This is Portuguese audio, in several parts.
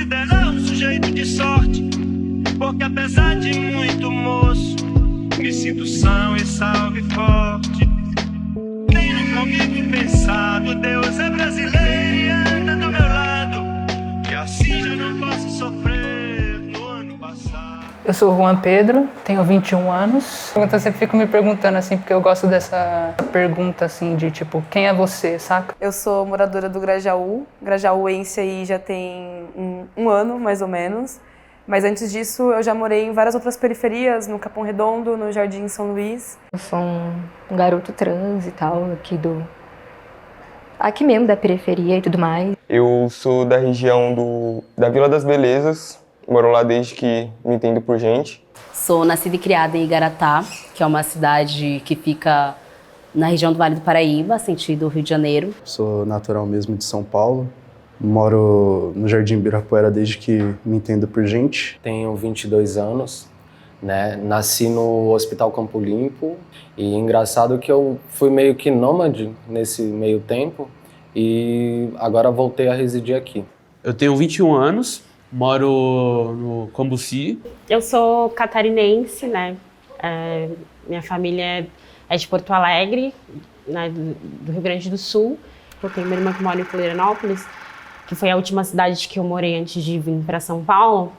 considerar um sujeito de sorte, porque apesar de muito moço, me sinto são e salve forte. Tenho comigo pensado, Deus é brasileiro e anda do meu lado, e assim já não posso sofrer no ano passado. Eu sou o Juan Pedro, tenho 21 anos. Eu sempre fico me perguntando assim, porque eu gosto dessa pergunta assim de tipo, quem é você, saca? Eu sou moradora do Grajaú. Grajaúense aí já tem um ano, mais ou menos. Mas antes disso, eu já morei em várias outras periferias, no Capão Redondo, no Jardim São Luís. Eu sou um garoto trans e tal, aqui mesmo da periferia e tudo mais. Eu sou da região da Vila das Belezas, moro lá desde que me entendo por gente. Sou nascida e criada em Igaratá, que é uma cidade que fica na região do Vale do Paraíba, sentido Rio de Janeiro. Sou natural mesmo de São Paulo. Moro no Jardim Ibirapuera desde que me entendo por gente. Tenho 22 anos, né? Nasci no Hospital Campo Limpo e engraçado que eu fui meio que nômade nesse meio tempo e agora voltei a residir aqui. Eu tenho 21 anos, moro no Cambuci. Eu sou catarinense, né? Minha família é de Porto Alegre, né? Do Rio Grande do Sul. Eu tenho uma irmã que mora em Florianópolis, que foi a última cidade que eu morei antes de vir para São Paulo.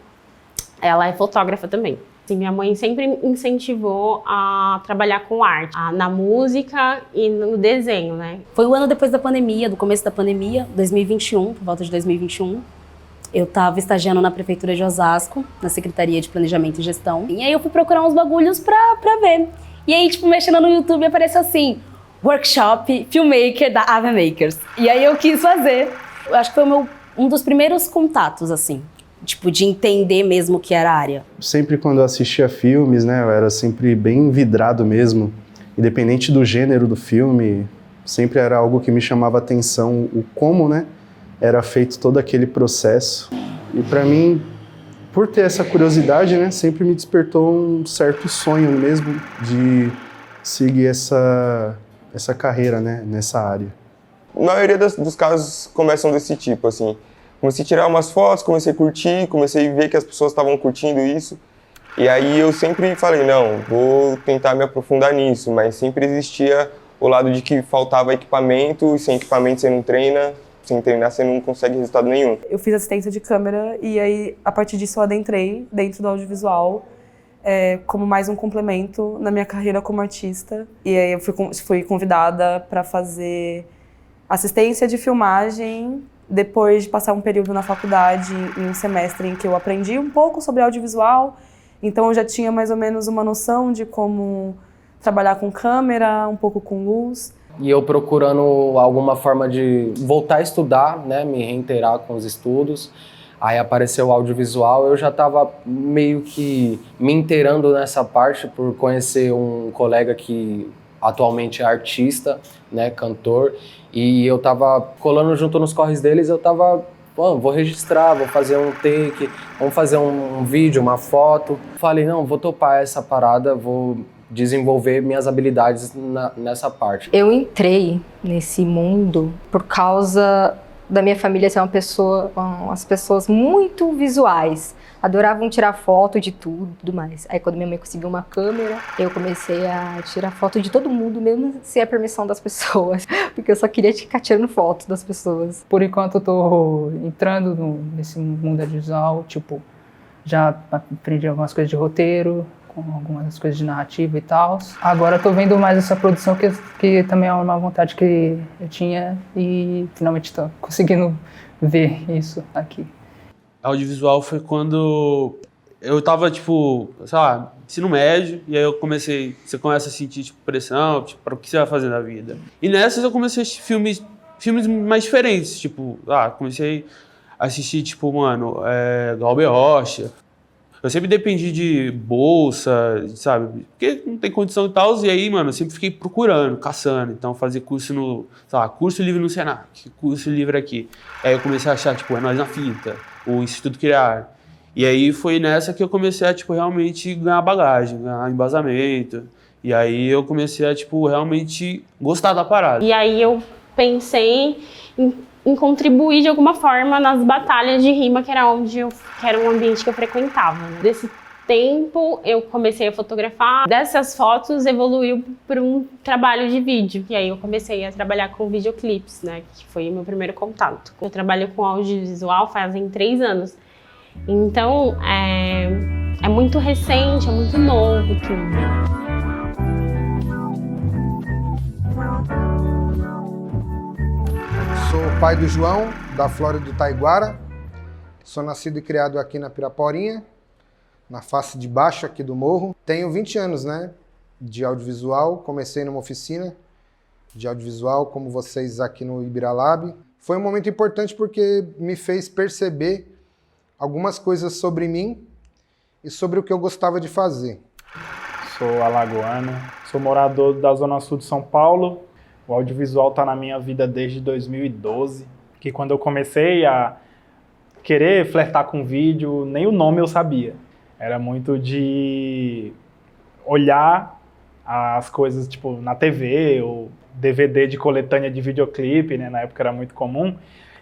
Ela é fotógrafa também. Assim, minha mãe sempre me incentivou a trabalhar com arte, na música e no desenho, né? Foi um ano depois da pandemia, do começo da pandemia, 2021, por volta de 2021. Eu estava estagiando na Prefeitura de Osasco, na Secretaria de Planejamento e Gestão. E aí eu fui procurar uns bagulhos pra ver. E aí, tipo, mexendo no YouTube, apareceu assim, Workshop Filmmaker da Ave Makers. E aí eu quis fazer. Eu acho que foi um dos primeiros contatos, assim, tipo, de entender mesmo o que era a área. Sempre quando eu assistia filmes, né, eu era sempre bem vidrado mesmo. Independente do gênero do filme, sempre era algo que me chamava atenção, o como, né, era feito todo aquele processo. E para mim, por ter essa curiosidade, né, sempre me despertou um certo sonho mesmo de seguir essa carreira, né, nessa área. A maioria dos casos começam desse tipo, assim. Comecei a tirar umas fotos, comecei a curtir, comecei a ver que as pessoas estavam curtindo isso. E aí eu sempre falei, não, vou tentar me aprofundar nisso, mas sempre existia o lado de que faltava equipamento, e sem equipamento você não treina, sem treinar você não consegue resultado nenhum. Eu fiz assistência de câmera e aí, a partir disso, eu adentrei dentro do audiovisual como mais um complemento na minha carreira como artista. E aí eu fui convidada para fazer assistência de filmagem, depois de passar um período na faculdade, em um semestre em que eu aprendi um pouco sobre audiovisual, então eu já tinha mais ou menos uma noção de como trabalhar com câmera, um pouco com luz. E eu procurando alguma forma de voltar a estudar, né, me reiterar com os estudos. Aí apareceu o audiovisual, eu já estava meio que me inteirando nessa parte por conhecer um colega que atualmente é artista, né, cantor, e eu tava colando junto nos corres deles, eu tava, vou registrar, vou fazer um take, vamos fazer um vídeo, uma foto. Falei, não, vou topar essa parada, vou desenvolver minhas habilidades nessa parte. Eu entrei nesse mundo por causa da minha família ser umas pessoas muito visuais. Adoravam tirar foto de tudo mais. Aí quando minha mãe conseguiu uma câmera, eu comecei a tirar foto de todo mundo, mesmo sem a permissão das pessoas. Porque eu só queria ficar tirando fotos das pessoas. Por enquanto eu tô entrando nesse mundo audiovisual, tipo, já aprendi algumas coisas de roteiro, com algumas coisas de narrativa e tal. Agora eu tô vendo mais essa produção que também é uma vontade que eu tinha e finalmente tô conseguindo ver isso aqui. Audiovisual foi quando eu tava, tipo, sei lá, ensino médio, e aí você começa a sentir, tipo, pressão, tipo, para o que você vai fazer na vida. E nessas eu comecei a assistir filmes mais diferentes, tipo, comecei a assistir, tipo, mano, Glauber Rocha. Eu sempre dependi de bolsa, sabe, porque não tem condição e tal, e aí, mano, eu sempre fiquei procurando, caçando, então fazer curso curso livre no Senac, curso livre aqui. Aí eu comecei a achar, tipo, É Nós na Fita, o Instituto Criar. E aí foi nessa que eu comecei a, tipo, realmente ganhar bagagem, ganhar embasamento. E aí eu comecei a, tipo, realmente gostar da parada. E aí eu pensei em contribuir de alguma forma nas batalhas de rima, que era um ambiente que eu frequentava. Né? Desse tempo eu comecei a fotografar, dessas fotos evoluiu para um trabalho de vídeo, e aí eu comecei a trabalhar com videoclipes, né, que foi o meu primeiro contato. Eu trabalho com audiovisual fazem 3 anos, então é muito recente, é muito novo tudo. Sou pai do João, da Flórida do Taiguara. Sou nascido e criado aqui na Piraporinha, na face de baixo aqui do morro. Tenho 20 anos, né, de audiovisual. Comecei numa oficina de audiovisual, como vocês aqui no Ibiralab. Foi um momento importante porque me fez perceber algumas coisas sobre mim e sobre o que eu gostava de fazer. Sou alagoano, sou morador da Zona Sul de São Paulo. O audiovisual está na minha vida desde 2012, que quando eu comecei a querer flertar com vídeo, nem o nome eu sabia. Era muito de olhar as coisas tipo na TV ou DVD de coletânea de videoclipe, né? Na época era muito comum,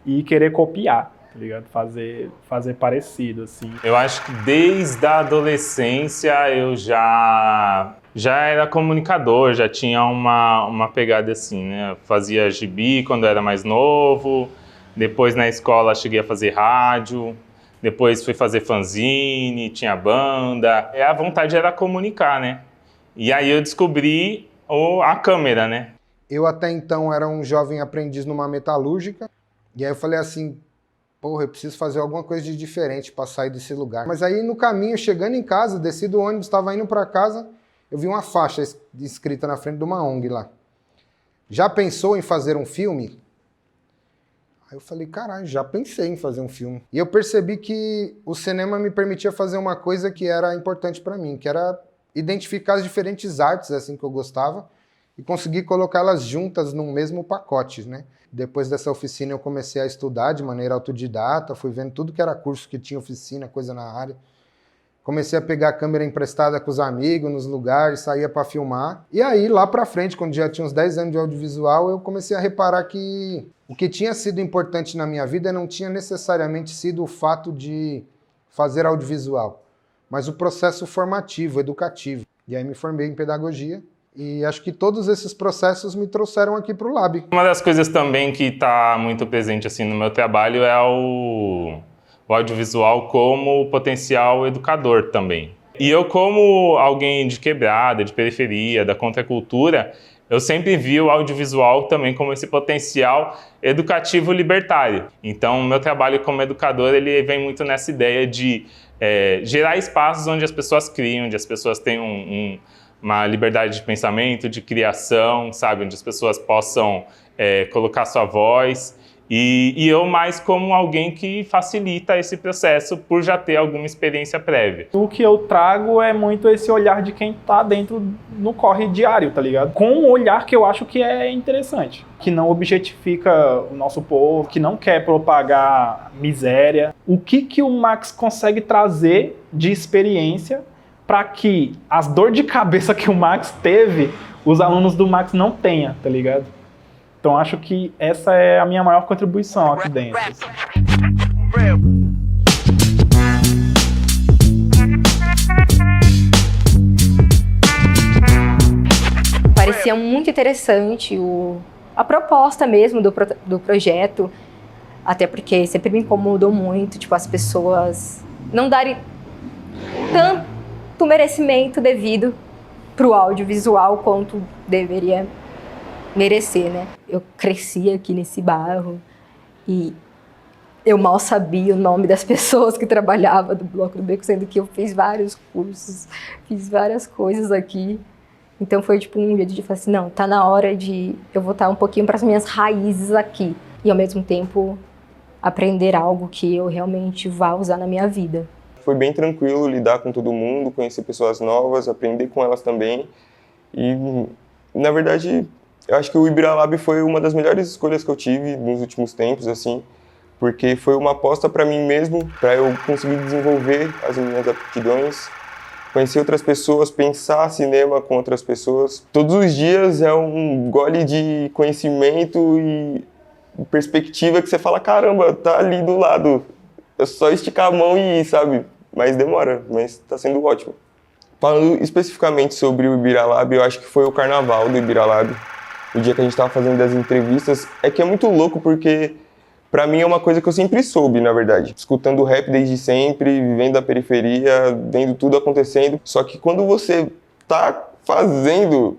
e querer copiar, tá ligado? Fazer parecido, assim. Eu acho que desde a adolescência eu já era comunicador, já tinha uma pegada assim, né? Fazia gibi quando eu era mais novo, depois na escola cheguei a fazer rádio, depois fui fazer fanzine, tinha banda. A vontade era comunicar, né? E aí eu descobri a câmera, né? Eu até então era um jovem aprendiz numa metalúrgica, e aí eu falei assim, porra, eu preciso fazer alguma coisa de diferente para sair desse lugar. Mas aí no caminho, chegando em casa, desci do ônibus, estava indo para casa, eu vi uma faixa escrita na frente de uma ONG lá. Já pensou em fazer um filme? Aí eu falei, caralho, já pensei em fazer um filme. E eu percebi que o cinema me permitia fazer uma coisa que era importante para mim, que era identificar as diferentes artes assim que eu gostava e conseguir colocá-las juntas num mesmo pacote, né? Depois dessa oficina eu comecei a estudar de maneira autodidata, fui vendo tudo que era curso que tinha oficina, coisa na área. Comecei a pegar a câmera emprestada com os amigos nos lugares, saía para filmar. E aí, lá para frente, quando já tinha uns 10 anos de audiovisual, eu comecei a reparar que o que tinha sido importante na minha vida não tinha necessariamente sido o fato de fazer audiovisual, mas o processo formativo, educativo. E aí me formei em pedagogia e acho que todos esses processos me trouxeram aqui para o Lab. Uma das coisas também que está muito presente assim, no meu trabalho é o audiovisual como potencial educador também. E eu, como alguém de quebrada, de periferia, da contracultura, eu sempre vi o audiovisual também como esse potencial educativo libertário. Então, o meu trabalho como educador, ele vem muito nessa ideia de gerar espaços onde as pessoas criam, onde as pessoas têm uma liberdade de pensamento, de criação, sabe? Onde as pessoas possam colocar sua voz. E eu mais como alguém que facilita esse processo por já ter alguma experiência prévia. O que eu trago é muito esse olhar de quem tá dentro no corre diário, tá ligado? Com um olhar que eu acho que é interessante, que não objetifica o nosso povo, que não quer propagar miséria. O que o Max consegue trazer de experiência para que as dores de cabeça que o Max teve, os alunos do Max não tenham, tá ligado? Então acho que essa é a minha maior contribuição aqui dentro. Parecia muito interessante a proposta mesmo do projeto, até porque sempre me incomodou muito, tipo, as pessoas não darem tanto merecimento devido para o audiovisual quanto deveria merecer, né? Eu cresci aqui nesse bairro e eu mal sabia o nome das pessoas que trabalhavam do Bloco do Beco, sendo que eu fiz vários cursos, fiz várias coisas aqui. Então foi tipo um jeito de falar assim, não, tá na hora de eu voltar um pouquinho para as minhas raízes aqui e ao mesmo tempo aprender algo que eu realmente vá usar na minha vida. Foi bem tranquilo lidar com todo mundo, conhecer pessoas novas, aprender com elas também. E, na verdade, eu acho que o Ibiralab foi uma das melhores escolhas que eu tive nos últimos tempos, assim, porque foi uma aposta para mim mesmo, para eu conseguir desenvolver as minhas aptidões conhecer outras pessoas, pensar cinema com outras pessoas. Todos os dias é um gole de conhecimento e perspectiva que você fala, caramba, tá ali do lado. É só esticar a mão e ir, sabe? Mas demora, mas tá sendo ótimo. Falando especificamente sobre o Ibiralab, eu acho que foi o carnaval do Ibiralab, o dia que a gente tava fazendo as entrevistas. É que é muito louco porque, pra mim, é uma coisa que eu sempre soube, na verdade. Escutando rap desde sempre, vivendo a periferia, vendo tudo acontecendo. Só que quando você tá fazendo,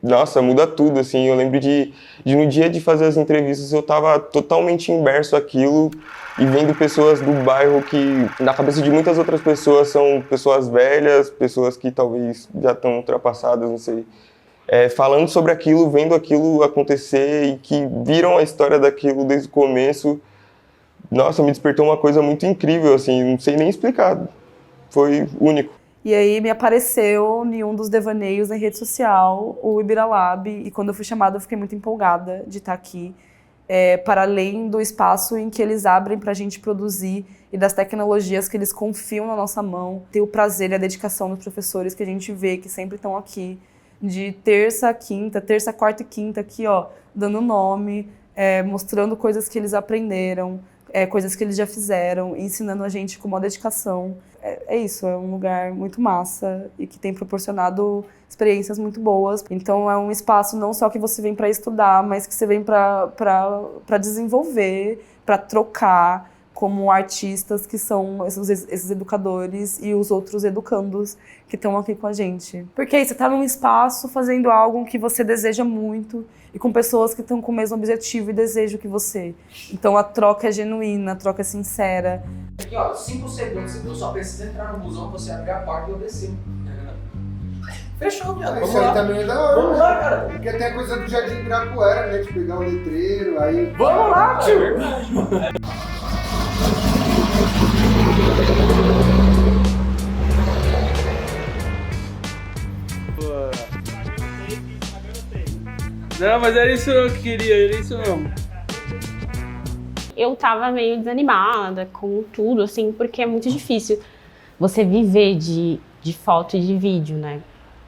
nossa, muda tudo, assim. Eu lembro de no dia de fazer as entrevistas, eu tava totalmente imerso naquilo e vendo pessoas do bairro que, na cabeça de muitas outras pessoas, são pessoas velhas, pessoas que talvez já estão ultrapassadas, não sei. Falando sobre aquilo, vendo aquilo acontecer e que viram a história daquilo desde o começo. Nossa, me despertou uma coisa muito incrível, assim, não sei nem explicar. Foi único. E aí me apareceu em um dos devaneios na rede social, o Ibiralab, e quando eu fui chamada eu fiquei muito empolgada de estar aqui, para além do espaço em que eles abrem para a gente produzir e das tecnologias que eles confiam na nossa mão, ter o prazer e a dedicação dos professores que a gente vê que sempre estão aqui, de terça, quarta e quinta aqui, ó, dando nome, mostrando coisas que eles aprenderam, coisas que eles já fizeram, ensinando a gente com uma dedicação. É isso, é um lugar muito massa e que tem proporcionado experiências muito boas. Então é um espaço não só que você vem para estudar, mas que você vem para desenvolver, para trocar como artistas que são esses educadores e os outros educandos que estão aqui com a gente. Porque aí você está num espaço fazendo algo que você deseja muito e com pessoas que estão com o mesmo objetivo e desejo que você. Então a troca é genuína, a troca é sincera. Aqui, ó, 5 segundos, eu só preciso entrar no busão, você abrir a porta e eu descer. Fechou, viado. Isso aí também é da hora. Vamos lá, cara. Porque tem a coisa do Jardim Ibirapuera, né? De pegar o letreiro, aí... Vamos lá, tio! Não, mas era isso que eu queria, era isso mesmo. Eu tava meio desanimada com tudo, assim, porque é muito difícil você viver de foto e de vídeo, né?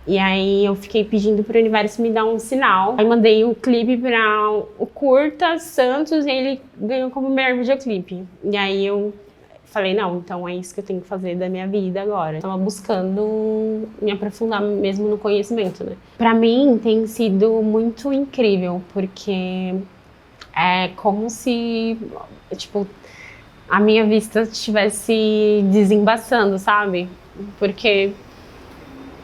E aí eu fiquei pedindo pro universo me dar um sinal. Aí mandei o clipe para o Curta Santos e ele ganhou como melhor videoclipe. E aí eu falei, não, então é isso que eu tenho que fazer da minha vida agora. Eu tava buscando me aprofundar mesmo no conhecimento, né? Pra mim tem sido muito incrível, porque é como se, tipo, a minha vista estivesse desembaçando, sabe? Porque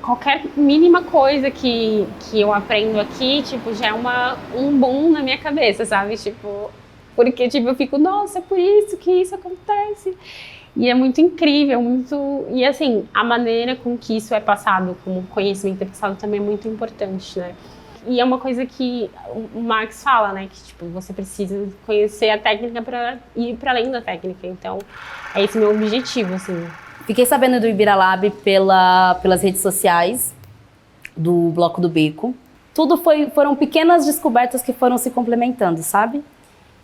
qualquer mínima coisa que eu aprendo aqui, tipo, já é um boom na minha cabeça, sabe? Tipo, porque, tipo, eu fico, nossa, é por isso que isso acontece. E é muito incrível, muito... E, assim, a maneira com que isso é passado, como o conhecimento é passado, também é muito importante, né? E é uma coisa que o Marx fala, né? Que, tipo, você precisa conhecer a técnica para ir para além da técnica. Então, é esse meu objetivo, assim. Fiquei sabendo do Ibiralab pelas redes sociais, do Bloco do Beco. Tudo foram pequenas descobertas que foram se complementando, sabe?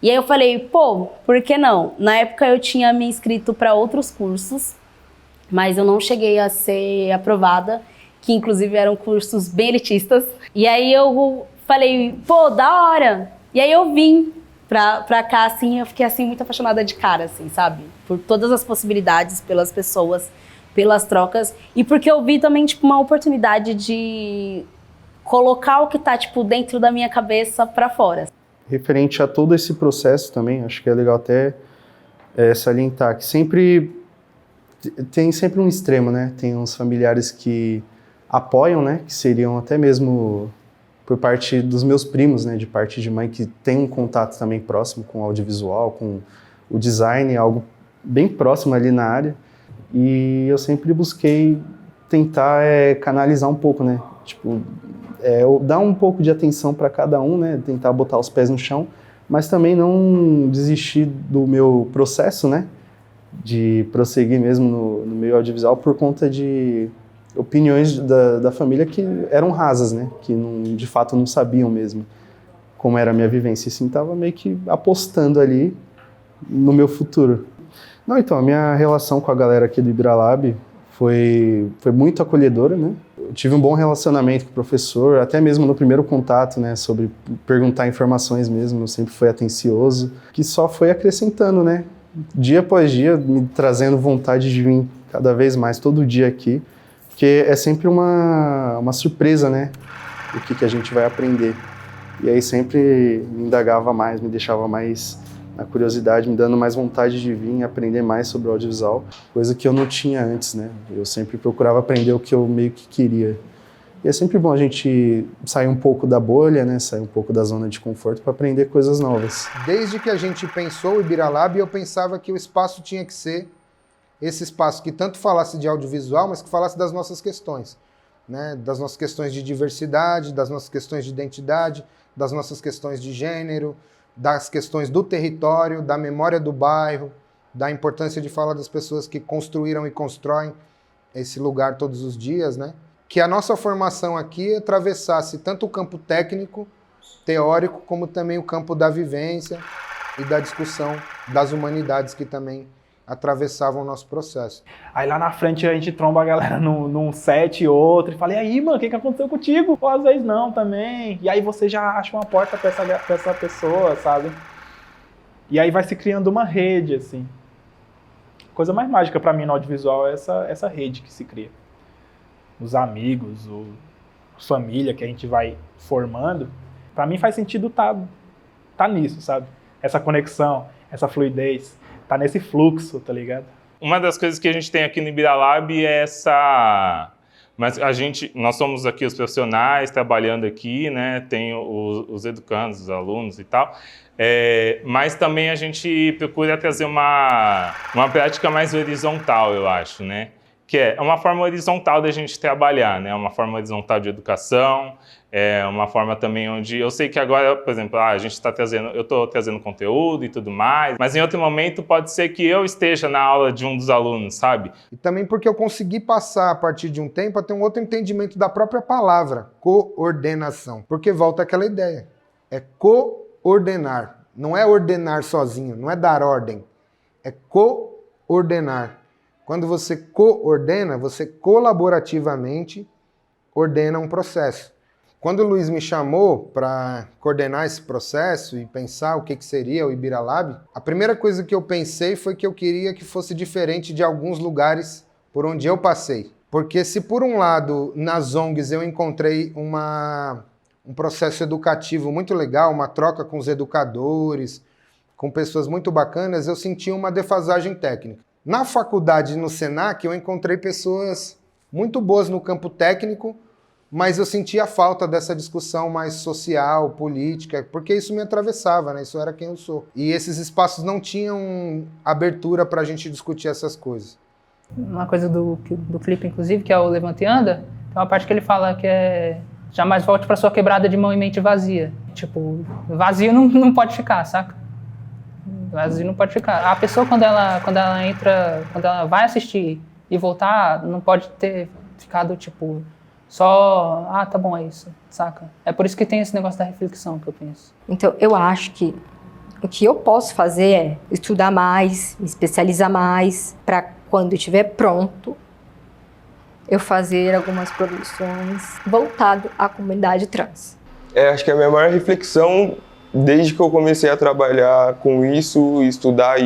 E aí eu falei, pô, por que não? Na época eu tinha me inscrito para outros cursos, mas eu não cheguei a ser aprovada, que inclusive eram cursos bem elitistas. E aí eu falei, pô, da hora! E aí eu vim pra cá, assim, eu fiquei assim muito apaixonada de cara, assim, sabe? Por todas as possibilidades, pelas pessoas, pelas trocas. E porque eu vi também, tipo, uma oportunidade de colocar o que tá, tipo, dentro da minha cabeça pra fora. Referente a todo esse processo também, acho que é legal até salientar que tem sempre um extremo, né? Tem uns familiares que apoiam, né? Que seriam até mesmo por parte dos meus primos, né? De parte de mãe, que tem um contato também próximo com o audiovisual, com o design, algo bem próximo ali na área. E eu sempre busquei tentar canalizar um pouco, né? Tipo, dar um pouco de atenção para cada um, né? Tentar botar os pés no chão, mas também não desistir do meu processo, né? De prosseguir mesmo no meio audiovisual por conta de opiniões da família que eram rasas, né? Que de fato não sabiam mesmo como era a minha vivência. E sim, estava meio que apostando ali no meu futuro. Não, então, a minha relação com a galera aqui do Ibiralab foi muito acolhedora, né? Eu tive um bom relacionamento com o professor, até mesmo no primeiro contato, né, sobre perguntar informações mesmo, eu sempre fui atencioso, que só foi acrescentando, né? Dia após dia, me trazendo vontade de vir cada vez mais, todo dia aqui, porque é sempre uma surpresa, né? O que a gente vai aprender. E aí sempre me indagava mais, me deixava mais na curiosidade, me dando mais vontade de vir aprender mais sobre o audiovisual, coisa que eu não tinha antes, né? Eu sempre procurava aprender o que eu meio que queria. E é sempre bom a gente sair um pouco da bolha, né? Sair um pouco da zona de conforto para aprender coisas novas. Desde que a gente pensou o Ibiralab, eu pensava que o espaço tinha que ser esse espaço que tanto falasse de audiovisual, mas que falasse das nossas questões, né? Das nossas questões de diversidade, das nossas questões de identidade, das nossas questões de gênero, das questões do território, da memória do bairro, da importância de falar das pessoas que construíram e constroem esse lugar todos os dias, né? Que a nossa formação aqui atravessasse tanto o campo técnico, teórico, como também o campo da vivência e da discussão das humanidades que também atravessavam o nosso processo. Aí lá na frente a gente tromba a galera num set e outro e fala, e aí, mano, o que aconteceu contigo? Ou às vezes não também. E aí você já acha uma porta pra essa pessoa, sabe? E aí vai se criando uma rede, assim. Coisa mais mágica pra mim no audiovisual é essa rede que se cria. Os amigos, a família que a gente vai formando. Pra mim faz sentido tá nisso, sabe? Essa conexão, essa fluidez. Tá nesse fluxo, tá ligado? Uma das coisas que a gente tem aqui no Ibiralab é essa... Mas nós somos aqui os profissionais trabalhando aqui, né? Tem os educandos, os alunos e tal. Mas também a gente procura trazer uma prática mais horizontal, eu acho, né? Que é uma forma horizontal da gente trabalhar, né? Uma forma horizontal de educação, uma forma também onde... Eu sei que agora, por exemplo, eu estou trazendo conteúdo e tudo mais, mas em outro momento pode ser que eu esteja na aula de um dos alunos, sabe? E também porque eu consegui passar, a partir de um tempo, a ter um outro entendimento da própria palavra, coordenação. Porque volta àquela ideia, é coordenar, não é ordenar sozinho, não é dar ordem, é coordenar. Quando você coordena, você colaborativamente ordena um processo. Quando o Luiz me chamou para coordenar esse processo e pensar o que seria o Ibiralab, a primeira coisa que eu pensei foi que eu queria que fosse diferente de alguns lugares por onde eu passei. Porque se por um lado, nas ONGs eu encontrei um processo educativo muito legal, uma troca com os educadores, com pessoas muito bacanas, eu senti uma defasagem técnica. Na faculdade, no Senac, eu encontrei pessoas muito boas no campo técnico, mas eu sentia falta dessa discussão mais social, política, porque isso me atravessava, né? Isso era quem eu sou. E esses espaços não tinham abertura para a gente discutir essas coisas. Uma coisa do clipe, inclusive, que é o Levanta e Anda, tem uma parte que ele fala que é jamais volte para sua quebrada de mão e mente vazia. Tipo, vazio não pode ficar, saca? Vazio não pode ficar. A pessoa, quando ela entra, quando ela vai assistir e voltar, não pode ter ficado, tipo, só, tá bom, é isso, saca? É por isso que tem esse negócio da reflexão que eu penso. Então, eu acho que o que eu posso fazer é estudar mais, me especializar mais, para quando estiver pronto, eu fazer algumas produções voltado à comunidade trans. Acho que a minha maior reflexão, desde que eu comecei a trabalhar com isso, estudar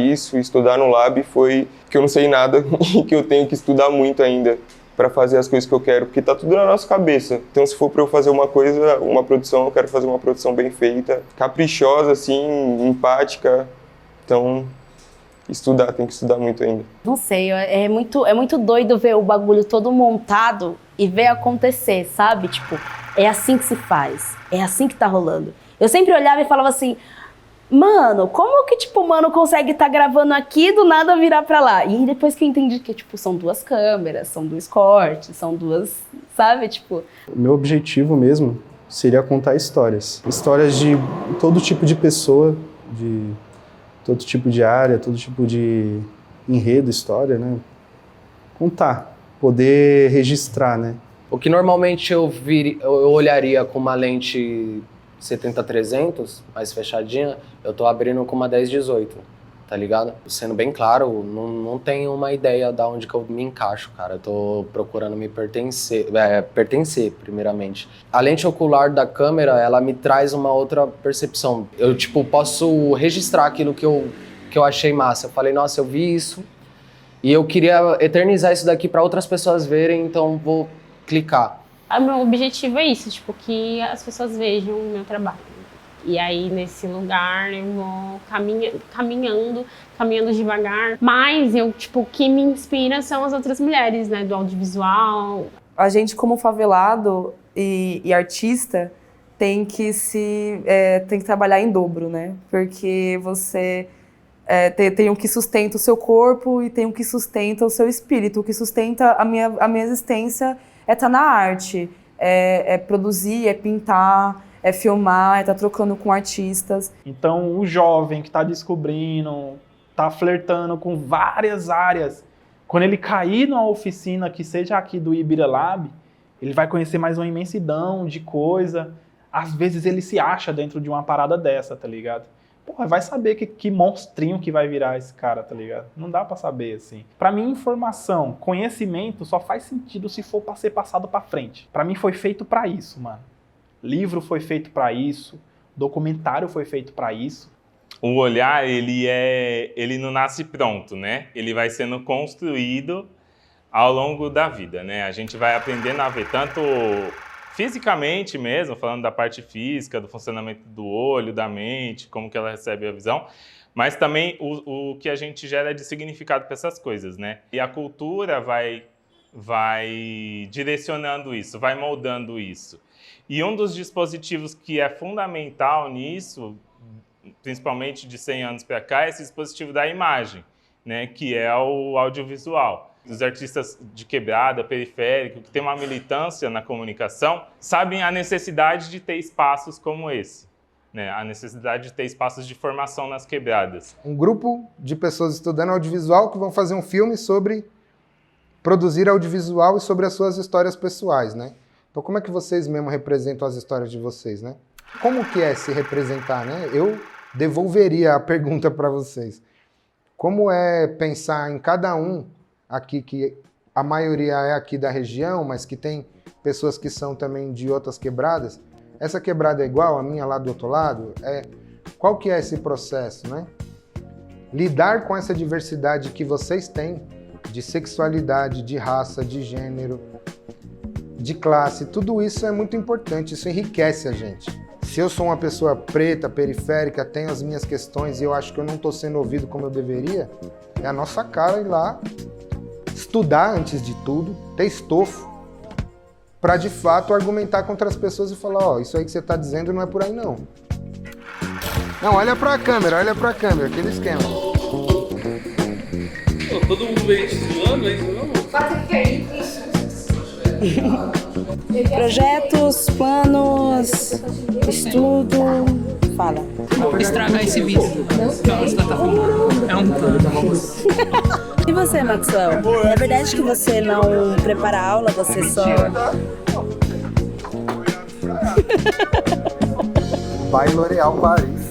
no lab, foi que eu não sei nada e que eu tenho que estudar muito ainda para fazer as coisas que eu quero, porque tá tudo na nossa cabeça. Então, se for para eu fazer uma produção, eu quero fazer uma produção bem feita, caprichosa, assim, empática. Então, tem que estudar muito ainda. Não sei, é muito doido ver o bagulho todo montado e ver acontecer, sabe? Tipo, é assim que se faz, é assim que tá rolando. Eu sempre olhava e falava assim, mano, como que, tipo, o mano consegue estar gravando aqui e do nada virar pra lá? E depois que eu entendi que, tipo, são duas câmeras, são dois cortes, são duas, sabe, tipo... O meu objetivo mesmo seria contar histórias. Histórias de todo tipo de pessoa, de todo tipo de área, todo tipo de enredo, história, né? Contar, poder registrar, né? O que normalmente eu olharia com uma lente 70-300, mais fechadinha, eu tô abrindo com uma 10-18. tá ligado? Sendo bem claro, não tenho uma ideia de onde que eu me encaixo, cara. Eu tô procurando me pertencer, primeiramente. A lente ocular da câmera, ela me traz uma outra percepção. Eu, tipo, posso registrar aquilo que eu achei massa. Eu falei, nossa, eu vi isso e eu queria eternizar isso daqui pra outras pessoas verem, então vou clicar. O meu objetivo é isso, tipo, que as pessoas vejam o meu trabalho. E aí, nesse lugar, eu vou caminhando devagar. Mas o que me inspira são as outras mulheres, né, do audiovisual. A gente, como favelado e artista, tem que trabalhar em dobro, né? Porque você tem o que sustenta o seu corpo e tem o que sustenta o seu espírito. O que sustenta a minha existência é estar na arte, é produzir, é pintar, é filmar, é estar trocando com artistas. Então, o jovem que está descobrindo, está flertando com várias áreas, quando ele cair numa oficina que seja aqui do Ibira Lab, ele vai conhecer mais uma imensidão de coisa. Às vezes ele se acha dentro de uma parada dessa, tá ligado? Porra, vai saber que monstrinho que vai virar esse cara, tá ligado? Não dá pra saber, assim. Pra mim, informação, conhecimento só faz sentido se for pra ser passado pra frente. Pra mim foi feito pra isso, mano. Livro foi feito pra isso, documentário foi feito pra isso. O olhar, ele não nasce pronto, né? Ele vai sendo construído ao longo da vida, né? A gente vai aprendendo a ver tanto fisicamente mesmo, falando da parte física, do funcionamento do olho, da mente, como que ela recebe a visão, mas também o que a gente gera de significado para essas coisas, né? E a cultura vai direcionando isso, vai moldando isso. E um dos dispositivos que é fundamental nisso, principalmente de 100 anos para cá, é esse dispositivo da imagem, né? Que é o audiovisual. Os artistas de quebrada, periférico, que tem uma militância na comunicação, sabem a necessidade de ter espaços como esse, né? A necessidade de ter espaços de formação nas quebradas. Um grupo de pessoas estudando audiovisual que vão fazer um filme sobre produzir audiovisual e sobre as suas histórias pessoais, né? Então, como é que vocês mesmo representam as histórias de vocês, né? Como que é se representar, né? Eu devolveria a pergunta para vocês. Como é pensar em cada um aqui, que a maioria é aqui da região, mas que tem pessoas que são também de outras quebradas? Essa quebrada é igual a minha lá do outro lado? Qual que é esse processo, né? Lidar com essa diversidade que vocês têm de sexualidade, de raça, de gênero, de classe, tudo isso é muito importante, isso enriquece a gente. Se eu sou uma pessoa preta, periférica, tenho as minhas questões e eu acho que eu não estou sendo ouvido como eu deveria, é a nossa cara ir lá, estudar antes de tudo, ter estofo, para de fato argumentar contra as pessoas e falar, ó, isso aí que você está dizendo não é por aí não. Não, olha pra câmera, aquele esquema. Pô, todo mundo veio te zoando, é isso não? Projetos, planos, estudo, fala. Estragar esse vídeo. É um plano. E você, Maxwell? É verdade que você não prepara aula, você só... Vai L'Oréal Paris.